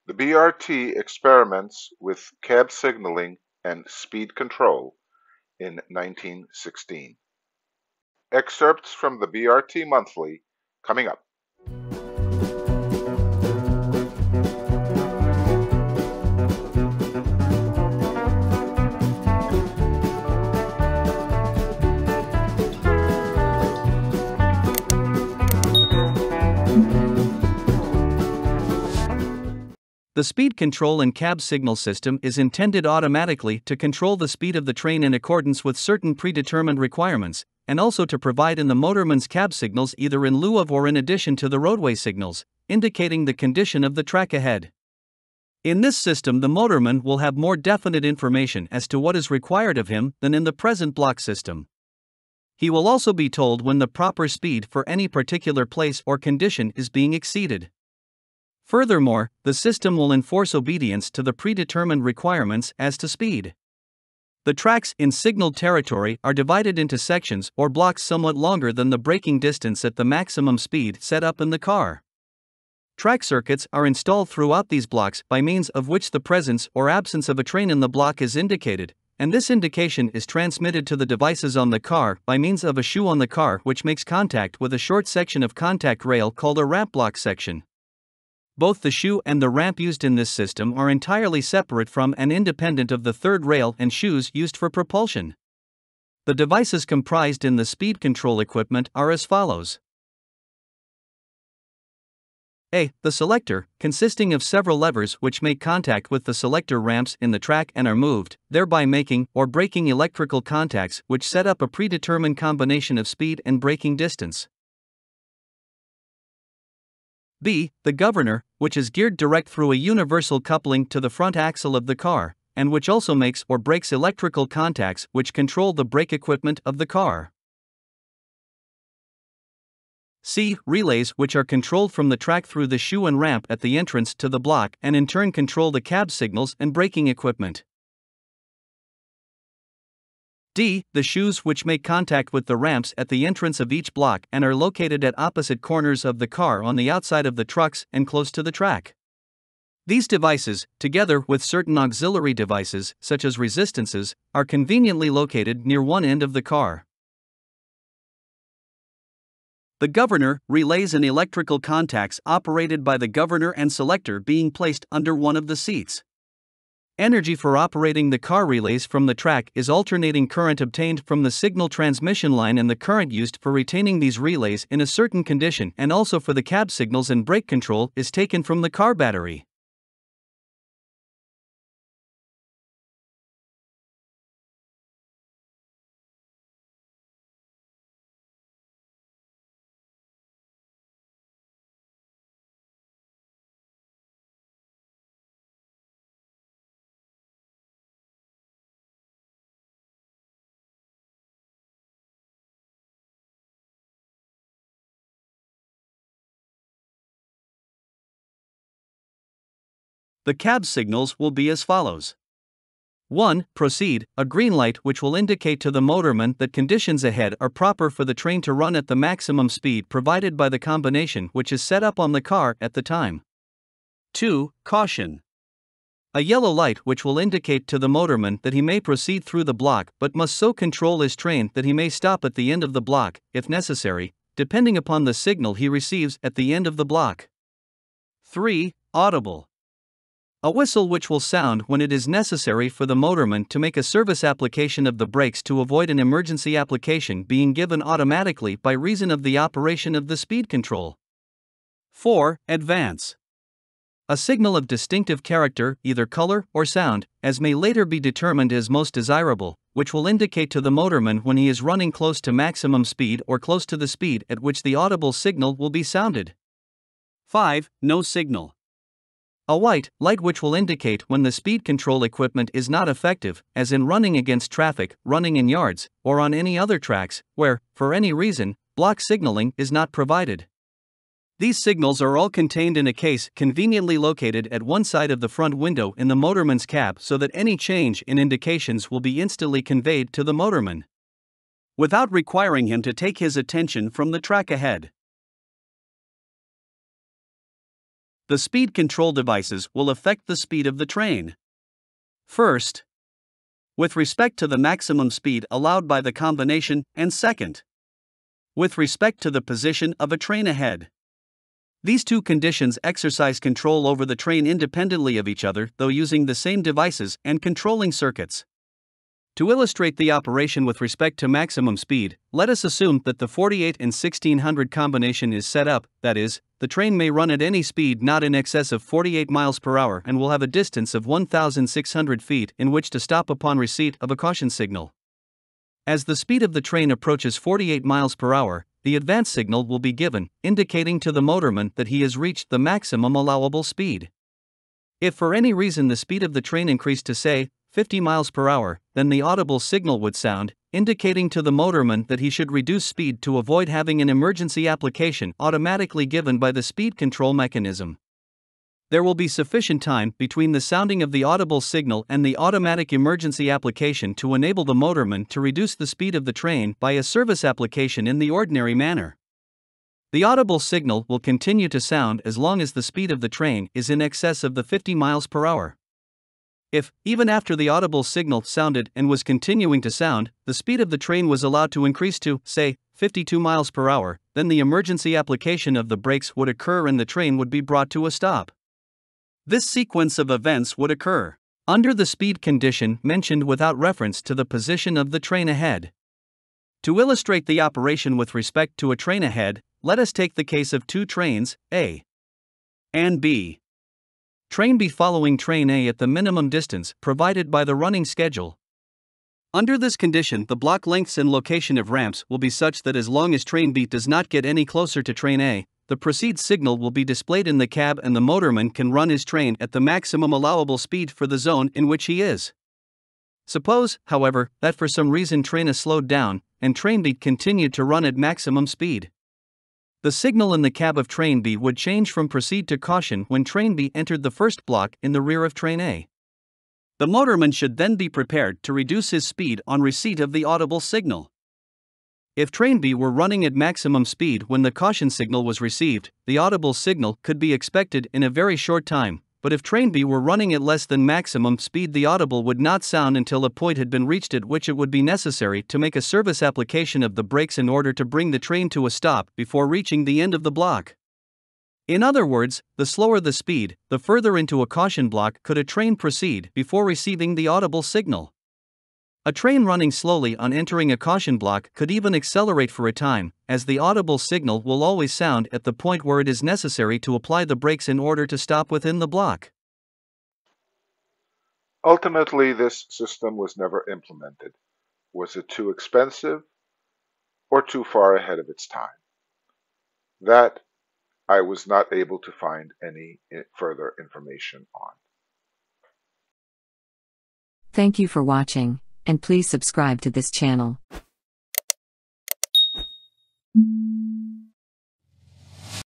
The BRT experiments with cab signaling and speed control in 1916. Excerpts from the BRT Monthly coming up. The speed control and cab signal system is intended automatically to control the speed of the train in accordance with certain predetermined requirements, and also to provide in the motorman's cab signals either in lieu of or in addition to the roadway signals, indicating the condition of the track ahead. In this system, the motorman will have more definite information as to what is required of him than in the present block system. He will also be told when the proper speed for any particular place or condition is being exceeded. Furthermore, the system will enforce obedience to the predetermined requirements as to speed. The tracks in signaled territory are divided into sections or blocks somewhat longer than the braking distance at the maximum speed set up in the car. Track circuits are installed throughout these blocks by means of which the presence or absence of a train in the block is indicated, and this indication is transmitted to the devices on the car by means of a shoe on the car which makes contact with a short section of contact rail called a ramp block section. Both the shoe and the ramp used in this system are entirely separate from and independent of the third rail and shoes used for propulsion. The devices comprised in the speed control equipment are as follows. A. The selector, consisting of several levers which make contact with the selector ramps in the track and are moved, thereby making or breaking electrical contacts which set up a predetermined combination of speed and braking distance. B. The governor, which is geared direct through a universal coupling to the front axle of the car, and which also makes or breaks electrical contacts which control the brake equipment of the car. C. Relays, which are controlled from the track through the shoe and ramp at the entrance to the block and in turn control the cab signals and braking equipment. D. The shoes, which make contact with the ramps at the entrance of each block and are located at opposite corners of the car on the outside of the trucks and close to the track. These devices, together with certain auxiliary devices, such as resistances, are conveniently located near one end of the car. The governor, relays and electrical contacts operated by the governor and selector being placed under one of the seats. Energy for operating the car relays from the track is alternating current obtained from the signal transmission line and the current used for retaining these relays in a certain condition and also for the cab signals and brake control is taken from the car battery. The cab signals will be as follows. 1. Proceed, a green light which will indicate to the motorman that conditions ahead are proper for the train to run at the maximum speed provided by the combination which is set up on the car at the time. 2. Caution. A yellow light which will indicate to the motorman that he may proceed through the block but must so control his train that he may stop at the end of the block, if necessary, depending upon the signal he receives at the end of the block. 3. Audible. A whistle which will sound when it is necessary for the motorman to make a service application of the brakes to avoid an emergency application being given automatically by reason of the operation of the speed control. 4. Advance. A signal of distinctive character, either color or sound, as may later be determined as most desirable, which will indicate to the motorman when he is running close to maximum speed or close to the speed at which the audible signal will be sounded. 5. No signal. A white light which will indicate when the speed control equipment is not effective, as in running against traffic, running in yards, or on any other tracks, where, for any reason, block signaling is not provided. These signals are all contained in a case conveniently located at one side of the front window in the motorman's cab so that any change in indications will be instantly conveyed to the motorman, without requiring him to take his attention from the track ahead. The speed control devices will affect the speed of the train. First, with respect to the maximum speed allowed by the combination, and second, with respect to the position of a train ahead. These two conditions exercise control over the train independently of each other, though using the same devices and controlling circuits. To illustrate the operation with respect to maximum speed, let us assume that the 48 and 1600 combination is set up, that is, the train may run at any speed not in excess of 48 miles per hour and will have a distance of 1,600 feet in which to stop upon receipt of a caution signal. As the speed of the train approaches 48 miles per hour, the advance signal will be given, indicating to the motorman that he has reached the maximum allowable speed. If for any reason the speed of the train increased to, say, 50 miles per hour, then the audible signal would sound, indicating to the motorman that he should reduce speed to avoid having an emergency application automatically given by the speed control mechanism. There will be sufficient time between the sounding of the audible signal and the automatic emergency application to enable the motorman to reduce the speed of the train by a service application in the ordinary manner. The audible signal will continue to sound as long as the speed of the train is in excess of the 50 miles per hour. If, even after the audible signal sounded and was continuing to sound, the speed of the train was allowed to increase to, say, 52 miles per hour, then the emergency application of the brakes would occur and the train would be brought to a stop. This sequence of events would occur under the speed condition mentioned without reference to the position of the train ahead. To illustrate the operation with respect to a train ahead, let us take the case of two trains, A and B. Train B following train A at the minimum distance provided by the running schedule. Under this condition, the block lengths and location of ramps will be such that as long as train B does not get any closer to train A, the proceed signal will be displayed in the cab and the motorman can run his train at the maximum allowable speed for the zone in which he is. Suppose, however, that for some reason train A slowed down, and train B continued to run at maximum speed. The signal in the cab of train B would change from proceed to caution when train B entered the first block in the rear of train A. The motorman should then be prepared to reduce his speed on receipt of the audible signal. If train B were running at maximum speed when the caution signal was received, the audible signal could be expected in a very short time, but if train B were running at less than maximum speed, the audible would not sound until a point had been reached at which it would be necessary to make a service application of the brakes in order to bring the train to a stop before reaching the end of the block. In other words, the slower the speed, the further into a caution block could a train proceed before receiving the audible signal. A train running slowly on entering a caution block could even accelerate for a time, as the audible signal will always sound at the point where it is necessary to apply the brakes in order to stop within the block. Ultimately, this system was never implemented. Was it too expensive or too far ahead of its time? That I was not able to find any further information on. Thank you for watching, and please subscribe to this channel.